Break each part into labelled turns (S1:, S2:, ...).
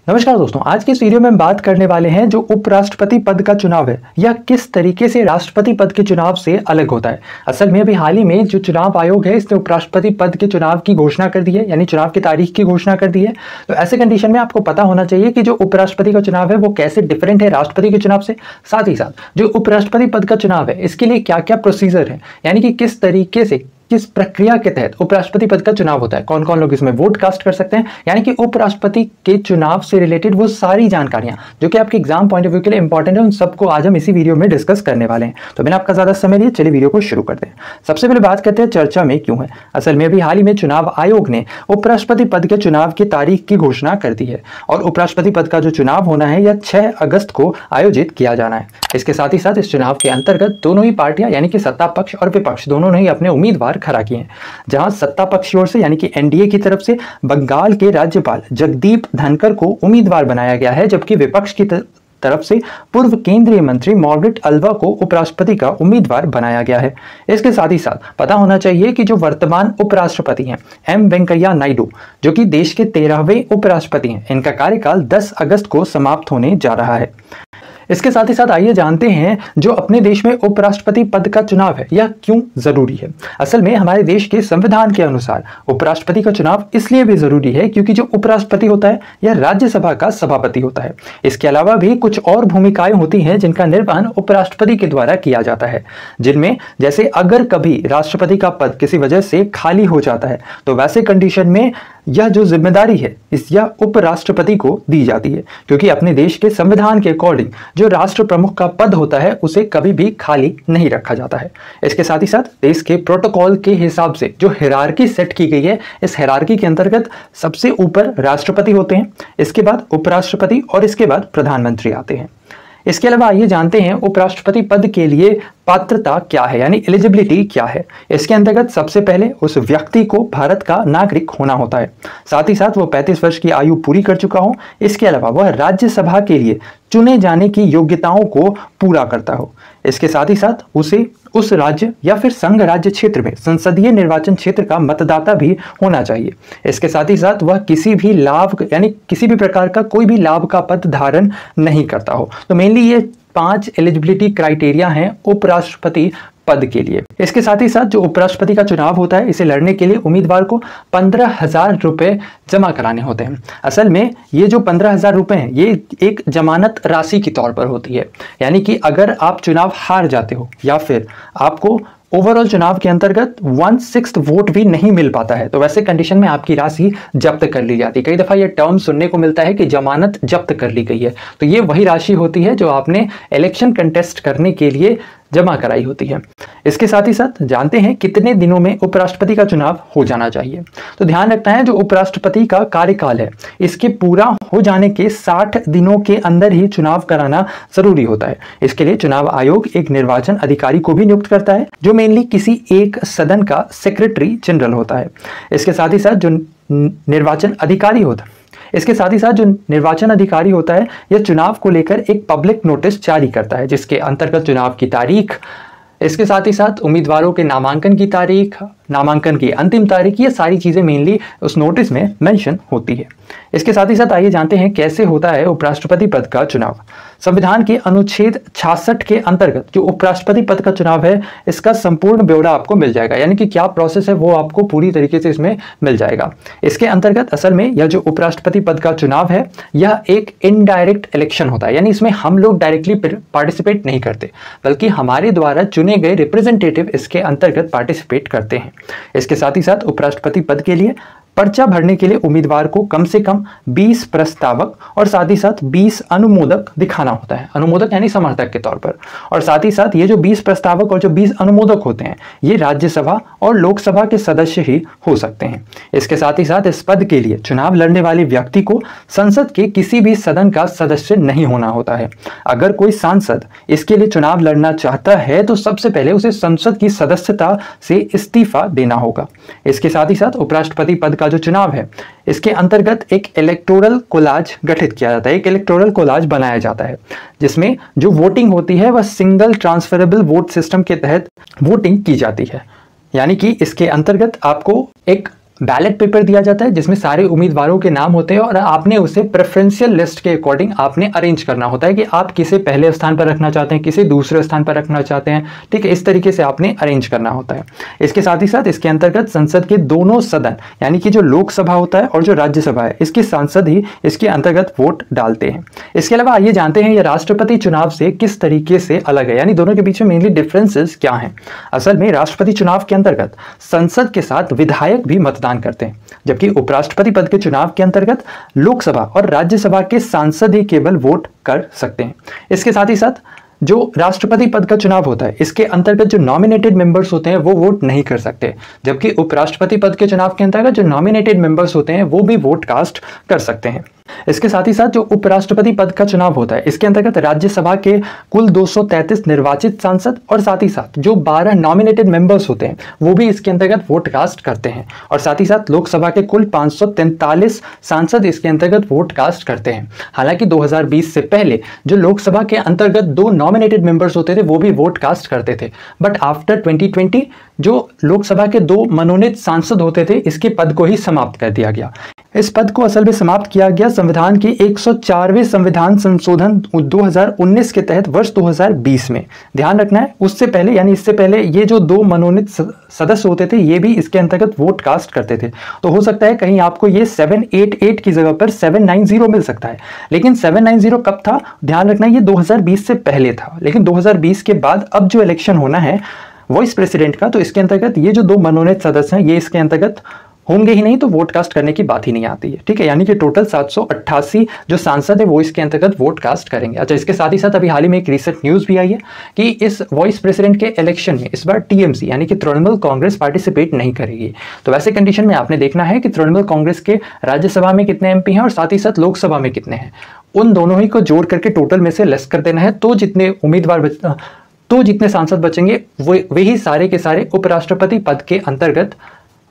S1: नमस्कार दोस्तों, आज के इस वीडियो में हम बात करने वाले हैं जो उपराष्ट्रपति पद का चुनाव है यह किस तरीके से राष्ट्रपति पद के चुनाव से अलग होता है। असल में अभी हाल ही में जो चुनाव आयोग है इसने उपराष्ट्रपति पद के चुनाव की घोषणा कर दी है, यानी चुनाव की तारीख की घोषणा कर दी है। तो ऐसे कंडीशन में आपको पता होना चाहिए कि जो उपराष्ट्रपति का चुनाव है वो कैसे डिफरेंट है राष्ट्रपति के चुनाव से। साथ ही साथ जो उपराष्ट्रपति पद का चुनाव है इसके लिए क्या क्या प्रोसीजर है, यानी कि किस तरीके से किस प्रक्रिया के तहत उपराष्ट्रपति पद का चुनाव होता है, कौन कौन लोग इसमें वोट कास्ट कर सकते हैं, यानी कि उपराष्ट्रपति के चुनाव से रिलेटेड वो सारी जानकारियां जो कि आपके एग्जाम पॉइंट ऑफ व्यू के लिए इंपॉर्टेंट है, उन सबको आज हम इसी वीडियो में डिस्कस करने वाले हैं। तो बिना आपका ज्यादा समय लिए चलिए वीडियो को शुरू करते हैं। सबसे पहले बात करते हैं चर्चा में क्यों है। असल में अभी हाल ही में चुनाव आयोग ने उपराष्ट्रपति पद के चुनाव की तारीख की घोषणा कर दी है और उपराष्ट्रपति पद का जो चुनाव होना है यह 6 अगस्त को आयोजित किया जाना है। इसके साथ ही साथ इस चुनाव के अंतर्गत दोनों ही पार्टियां यानी कि सत्ता पक्ष और विपक्ष दोनों ने ही अपने उम्मीदवार खड़ा किए हैं। जहां सत्ता पक्ष की ओर से यानी कि एनडीए की तरफ से बंगाल के राज्यपाल जगदीप धनखड़ को उम्मीदवार बनाया गया है, जबकि विपक्ष की तरफ से पूर्व केंद्रीय मंत्री मार्गरेट अल्वा को उपराष्ट्रपति का उम्मीदवार बनाया गया है। इसके साथ ही साथ पता होना चाहिए कि जो वर्तमान उपराष्ट्रपति हैं एम वेंकैया नायडू, जो कि देश के 13वें उपराष्ट्रपति हैं, इनका कार्यकाल 10 अगस्त को समाप्त होने जा रहा है। इसके साथ ही साथ आइए जानते हैं जो अपने देश में उपराष्ट्रपति पद का चुनाव है यह क्यों जरूरी है। असल में हमारे देश के संविधान के अनुसार उपराष्ट्रपति का चुनाव इसलिए भी जरूरी है क्योंकि जो उपराष्ट्रपति होता है यह राज्यसभा का सभापति होता है। इसके अलावा भी कुछ और भूमिकाएं होती हैं जिनका निर्वहन उपराष्ट्रपति के द्वारा किया जाता है, जिनमें जैसे अगर कभी राष्ट्रपति का पद किसी वजह से खाली हो जाता है तो वैसे कंडीशन में यह जो जिम्मेदारी है यह उपराष्ट्रपति को दी जाती है, क्योंकि अपने देश के संविधान के अकॉर्डिंग जो राष्ट्र प्रमुख का पद होता है उसे कभी भी खाली नहीं रखा जाता है। इसके साथ ही साथ देश के प्रोटोकॉल के हिसाब से जो हायरार्की सेट की गई है, इस हायरार्की के अंतर्गत सबसे ऊपर राष्ट्रपति होते हैं, इसके बाद उपराष्ट्रपति और इसके बाद प्रधानमंत्री आते हैं। इसके अलावा आइए जानते हैं उपराष्ट्रपति पद के लिए पात्रता क्या है, यानी एलिजिबिलिटी क्या है। इसके अंतर्गत सबसे पहले उस व्यक्ति को भारत का नागरिक होना होता है, साथ ही साथ वो 35 वर्ष की आयु पूरी कर चुका हो। इसके अलावा वह राज्यसभा के लिए चुने जाने की योग्यताओं को पूरा करता हो। इसके साथ ही साथ उसे उस राज्य या फिर संघ राज्य क्षेत्र में संसदीय निर्वाचन क्षेत्र का मतदाता भी होना चाहिए। इसके साथ ही साथ वह किसी भी लाभ यानी किसी भी प्रकार का कोई भी लाभ का पद धारण नहीं करता हो। तो मेनली ये 5 एलिजिबिलिटी क्राइटेरिया हैं उपराष्ट्रपति पद के लिए। इसके साथ ही साथ जो उपराष्ट्रपति का चुनाव होता है इसे लड़ने के लिए उम्मीदवार को 15,000 रुपए जमा कराने होते हैं। असल में ये जो 15,000 रुपए हैं ये एक जमानत राशि के तौर पर होती है, यानी कि अगर आप चुनाव हार जाते हो या फिर आपको ओवरऑल चुनाव के अंतर्गत 1/6 वोट भी नहीं मिल पाता है तो वैसे कंडीशन में आपकी राशि जब्त कर ली जाती है। कई दफा यह टर्म सुनने को मिलता है कि जमानत जब्त कर ली गई है, तो ये वही राशि होती है जो आपने इलेक्शन कंटेस्ट करने के लिए जमा कराई होती है। इसके साथ ही साथ जानते हैं कितने दिनों में उपराष्ट्रपति का चुनाव हो जाना चाहिए। तो ध्यान रखना है जो उपराष्ट्रपति का कार्यकाल है इसके पूरा हो जाने के 60 दिनों के अंदर ही चुनाव कराना जरूरी होता है। इसके लिए चुनाव आयोग एक निर्वाचन अधिकारी को भी नियुक्त करता है जो मेनली किसी एक सदन का सेक्रेटरी जनरल होता है। इसके साथ ही साथ जो निर्वाचन अधिकारी होता है यह चुनाव को लेकर एक पब्लिक नोटिस जारी करता है जिसके अंतर्गत चुनाव की तारीख, इसके साथ ही साथ उम्मीदवारों के नामांकन की तारीख, नामांकन की अंतिम तारीख, ये सारी चीजें मेनली उस नोटिस में मेंशन होती है। इसके साथ ही साथ आइए जानते हैं कैसे होता है उपराष्ट्रपति पद का चुनाव। संविधान के अनुच्छेद 66 के अंतर्गत जो उपराष्ट्रपति पद का चुनाव है इसका संपूर्ण ब्यौरा आपको मिल जाएगा, यानी कि क्या प्रोसेस है वो आपको पूरी तरीके से इसमें मिल जाएगा। इसके अंतर्गत असल में यह जो उपराष्ट्रपति पद का चुनाव है यह एक इनडायरेक्ट इलेक्शन होता है, यानी इसमें हम लोग डायरेक्टली पार्टिसिपेट नहीं करते बल्कि हमारे द्वारा चुने गए रिप्रेजेंटेटिव इसके अंतर्गत पार्टिसिपेट करते हैं। इसके साथ ही साथ उपराष्ट्रपति पद के लिए पर्चा भरने के लिए उम्मीदवार को कम से कम 20 प्रस्तावक और साथ ही साथ 20 अनुमोदक दिखाना होता है, अनुमोदक यानी समर्थक के तौर पर। और साथ ही साथ ये जो 20 प्रस्तावक और जो 20 अनुमोदक होते हैं ये राज्यसभा और लोकसभा के सदस्य ही हो सकते हैं। इसके साथ ही साथ इस पद के लिए चुनाव लड़ने वाले व्यक्ति को संसद के किसी भी सदन का सदस्य नहीं होना होता है। अगर कोई सांसद इसके लिए चुनाव लड़ना चाहता है तो सबसे पहले उसे संसद की सदस्यता से इस्तीफा देना होगा। इसके साथ ही साथ उपराष्ट्रपति पद का जो चुनाव है इसके अंतर्गत एक इलेक्टोरल कोलाज गठित किया जाता है, एक इलेक्टोरल कोलाज बनाया जाता है जिसमें जो वोटिंग होती है वह सिंगल ट्रांसफरेबल वोट सिस्टम के तहत वोटिंग की जाती है, यानी कि इसके अंतर्गत आपको एक बैलेट पेपर दिया जाता है जिसमें सारे उम्मीदवारों के नाम होते हैं और आपने उसे प्रेफरेंशियल लिस्ट के अकॉर्डिंग आपने अरेंज करना होता है कि आप किसे पहले स्थान पर रखना चाहते हैं, किसे दूसरे स्थान पर रखना चाहते हैं। ठीक है, इस तरीके से आपने अरेंज करना होता है। इसके साथ ही साथ इसके अंतर्गत संसद के दोनों सदन यानी कि जो लोकसभा होता है और जो राज्यसभा है, इसके सांसद ही इसके अंतर्गत वोट डालते हैं। इसके अलावा आइए जानते हैं ये राष्ट्रपति चुनाव से किस तरीके से अलग है, यानी दोनों के बीच में मेनली डिफरेंसेस क्या हैं। असल में राष्ट्रपति चुनाव के अंतर्गत संसद के साथ विधायक भी मतदान करते हैं, जबकि उपराष्ट्रपति पद के चुनाव के अंतर्गत लोकसभा और राज्यसभा के सांसद ही केवल वोट कर सकते हैं। इसके साथ ही साथ जो राष्ट्रपति पद का चुनाव होता है, इसके अंतर्गत जो नॉमिनेटेड मेंबर्स होते हैं वो वोट नहीं कर सकते, जबकि उपराष्ट्रपति पद के चुनाव के अंतर्गत जो नॉमिनेटेड मेंबर्स होते हैं वो भी वोट कास्ट कर सकते हैं। इसके साथ ही साथ जो उपराष्ट्रपति पद का चुनाव होता है, इसके अंतर्गत राज्यसभा के कुल 233 निर्वाचित सांसद और साथ ही साथ जो 12 नॉमिनेटेड मेंबर्स होते हैं वो भी इसके अंतर्गत वोट कास्ट करते हैं, और साथ ही साथ लोकसभा के कुल 543 सांसद इसके अंतर्गत वोट कास्ट करते हैं। हालांकि 2020 से पहले जो लोकसभा के अंतर्गत 2 नॉमिनेटेड मेंबर्स होते थे वो भी वोट कास्ट करते थे, बट आफ्टर 2020 जो लोकसभा के 2 मनोनीत सांसद होते थे, इसके पद को ही समाप्त कर दिया गया। इस पद को असल में समाप्त किया गया संविधान के 104वें संविधान संशोधन 2019 के तहत वर्ष 2020 में। ध्यान रखना है, उससे पहले यानी इससे पहले ये जो 2 मनोनीत सदस्य होते थे ये भी इसके अंतर्गत वोट कास्ट करते थे। तो हो सकता है कहीं आपको ये 788 की जगह पर 790 मिल सकता है, लेकिन 790 कब था, ध्यान रखना ये 2020 से पहले था। लेकिन 2020 के बाद अब जो इलेक्शन होना है वाइस प्रेसिडेंट का, तो इसके अंतर्गत ये जो 2 मनोनीत सदस्य हैं ये इसके अंतर्गत होंगे ही नहीं, तो वोट कास्ट करने की बात ही नहीं आती है। ठीक है, यानी कि टोटल 788 जो सांसद है वो इसके अंतर्गत वोट कास्ट करेंगे। अच्छा, इसके साथ ही साथ अभी हाल ही में एक रिसेंट न्यूज़ भी आई है कि इस वाइस प्रेसिडेंट के इलेक्शन में इस बार टीएमसी यानी कि तृणमूल कांग्रेस पार्टिसिपेट नहीं करेगी। तो वैसे कंडीशन में आपने देखना है कि तृणमूल कांग्रेस के राज्यसभा में कितने एमपी हैं और साथ ही साथ लोकसभा में कितने हैं, उन दोनों ही को जोड़ करके टोटल में से लेस कर देना है। तो जितने सांसद बचेंगे वे ही सारे के सारे उपराष्ट्रपति पद के अंतर्गत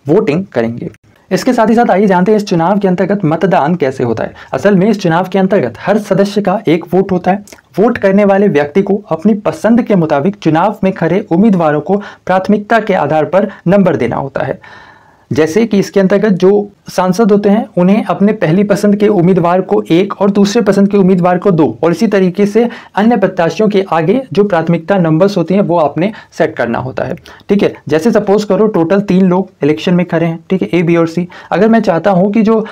S1: वोटिंग करेंगे। इसके साथ ही साथ आइए जानते हैं इस चुनाव के अंतर्गत मतदान कैसे होता है। असल में इस चुनाव के अंतर्गत हर सदस्य का एक वोट होता है। वोट करने वाले व्यक्ति को अपनी पसंद के मुताबिक चुनाव में खड़े उम्मीदवारों को प्राथमिकता के आधार पर नंबर देना होता है। जैसे कि इसके अंतर्गत जो सांसद होते हैं उन्हें अपने पहली पसंद के उम्मीदवार को 1 और दूसरे पसंद के उम्मीदवार को 2, और इसी तरीके से अन्य प्रत्याशियों के आगे जो प्राथमिकता नंबर्स होती हैं वो आपने सेट करना होता है। ठीक है, जैसे सपोज करो टोटल 3 लोग इलेक्शन में खड़े हैं, ठीक है, A, B और C। अगर मैं चाहता हूं कि जो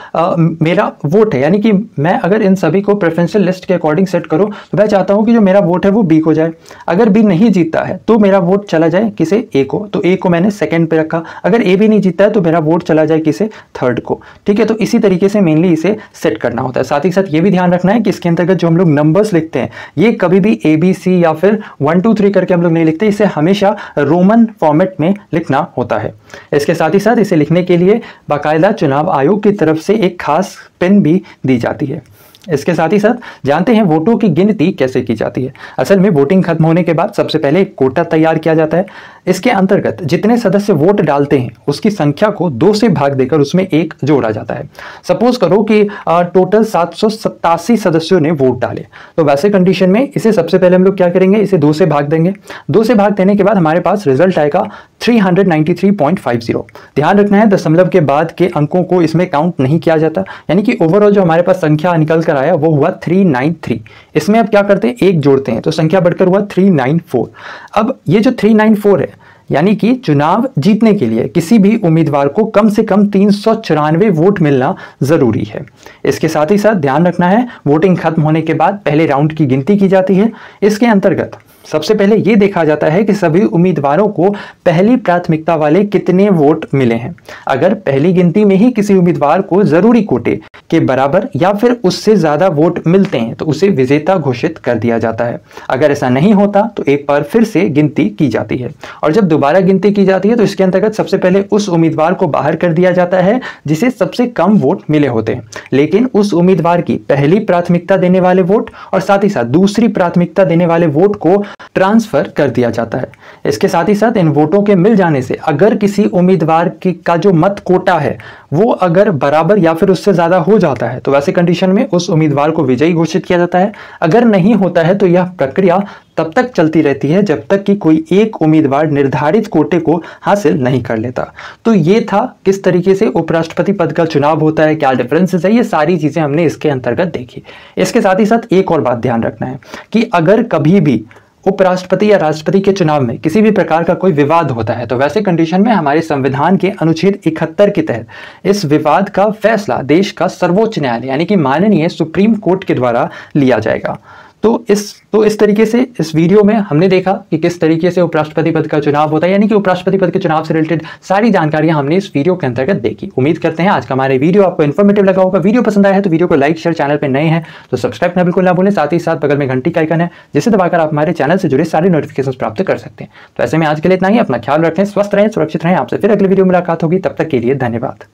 S1: मेरा वोट है, यानी कि मैं अगर इन सभी को प्रेफरेंशियल लिस्ट के अकॉर्डिंग सेट करूं, तो मैं चाहता हूं कि जो मेरा वोट है वो B को जाए। अगर B नहीं जीतता है तो मेरा वोट चला जाए किसे, A को, तो A को मैंने सेकेंड पे रखा। अगर A भी नहीं जीतता है तो मेरा वोट चला जाए किसे, थर्ड को। ठीक है, तो इसी तरीके से मेनली इसे सेट करना होता है। साथ ही साथ ये भी ध्यान रखना है कि इसके अंतर्गत जो हम लोग नंबर्स लिखते हैं ये कभी भी ABC या फिर 1 2 3 करके हम लोग नहीं लिखते, इसे हमेशा रोमन फॉर्मेट में लिखना होता है। इसके साथ ही साथ इसे लिखने के लिए बाकायदा चुनाव आयोग की तरफ से एक खास पेन भी दी जाती है। इसके साथ ही साथ जानते हैं वोटों की गिनती कैसे की जाती है। असल में वोटिंग खत्म होने के बाद सबसे पहले एक कोटा तैयार किया जाता है। इसके अंतर्गत जितने सदस्य वोट डालते हैं उसकी संख्या को 2 से भाग देकर उसमें 1 जोड़ा जाता है। सपोज करो कि टोटल 787 सदस्यों ने वोट डाले, तो वैसे कंडीशन में इसे सबसे पहले हम लोग क्या करेंगे, इसे 2 से भाग देंगे। 2 से भाग देने के बाद हमारे पास रिजल्ट आएगा 393.50। ध्यान रखना है दशमलव के बाद के अंकों को इसमें काउंट नहीं किया जाता, यानी कि ओवरऑल जो हमारे पास संख्या निकल कर आया वो हुआ 393। इसमें अब क्या करते हैं, 1 जोड़ते हैं तो संख्या बढ़कर हुआ 394। अब ये जो 394 है, यानी कि चुनाव जीतने के लिए किसी भी उम्मीदवार को कम से कम 394 वोट मिलना जरूरी है। इसके साथ ही साथ ध्यान रखना है वोटिंग खत्म होने के बाद पहले राउंड की गिनती की जाती है। इसके अंतर्गत सबसे पहले यह देखा जाता है कि सभी उम्मीदवारों को पहली प्राथमिकता वाले कितने वोट मिले हैं। अगर पहली गिनती में ही किसी उम्मीदवार को जरूरी कोटे के बराबर या फिर उससे ज्यादा वोट मिलते हैं तो उसे विजेता घोषित कर दिया जाता है। अगर ऐसा नहीं होता तो एक बार फिर से गिनती की जाती है, और जब दोबारा गिनती की जाती है तो इसके अंतर्गत सबसे पहले उस उम्मीदवार को बाहर कर दिया जाता है जिसे सबसे कम वोट मिले होते हैं, लेकिन उस उम्मीदवार की पहली प्राथमिकता देने वाले वोट और साथ ही साथ दूसरी प्राथमिकता देने वाले वोट को ट्रांसफर कर दिया जाता है। इसके साथ ही साथ इन वोटों के मिल जाने से अगर किसी उम्मीदवार का जो मत कोटा है वो अगर बराबर या फिर उससे ज्यादा हो जाता है तो वैसे कंडीशन में उस उम्मीदवार को विजयी घोषित किया जाता है। अगर नहीं होता है तो यह प्रक्रिया तब तक चलती रहती है जब तक कि कोई एक उम्मीदवार निर्धारित कोटे को हासिल नहीं कर लेता। तो ये था किस तरीके से उपराष्ट्रपति पद का चुनाव होता है, क्या डिफरेंसेस है, ये सारी चीजें हमने इसके अंतर्गत देखी। इसके साथ ही साथ एक और बात ध्यान रखना है कि अगर कभी भी उपराष्ट्रपति या राष्ट्रपति के चुनाव में किसी भी प्रकार का कोई विवाद होता है तो वैसे कंडीशन में हमारे संविधान के अनुच्छेद 71 के तहत इस विवाद का फैसला देश का सर्वोच्च न्यायालय यानी कि माननीय सुप्रीम कोर्ट के द्वारा लिया जाएगा। तो इस तरीके से इस वीडियो में हमने देखा कि किस तरीके से उपराष्ट्रपति पद का चुनाव होता है, यानी कि उपराष्ट्रपति पद के चुनाव से रिलेटेड सारी जानकारियां हमने इस वीडियो के अंतर्गत देखी। उम्मीद करते हैं आज का हमारे वीडियो आपको इन्फॉर्मेटिव लगा होगा। वीडियो पसंद आया है तो वीडियो को लाइक शेयर, चैनल पर नए हैं तो सब्सक्राइब करना बिल्कुल ना भूलें। साथ ही साथ बगल में घंटी का आइकन है जिसे दबाकर आप हमारे चैनल से जुड़े सारे नोटिफिकेशन प्राप्त कर सकते हैं। तो ऐसे में आज के लिए इतना ही। अपना ख्याल रखें, स्वस्थ रहें, सुरक्षित रहें। आपसे फिर अगली वीडियो मुलाकात होगी, तब तक के लिए धन्यवाद।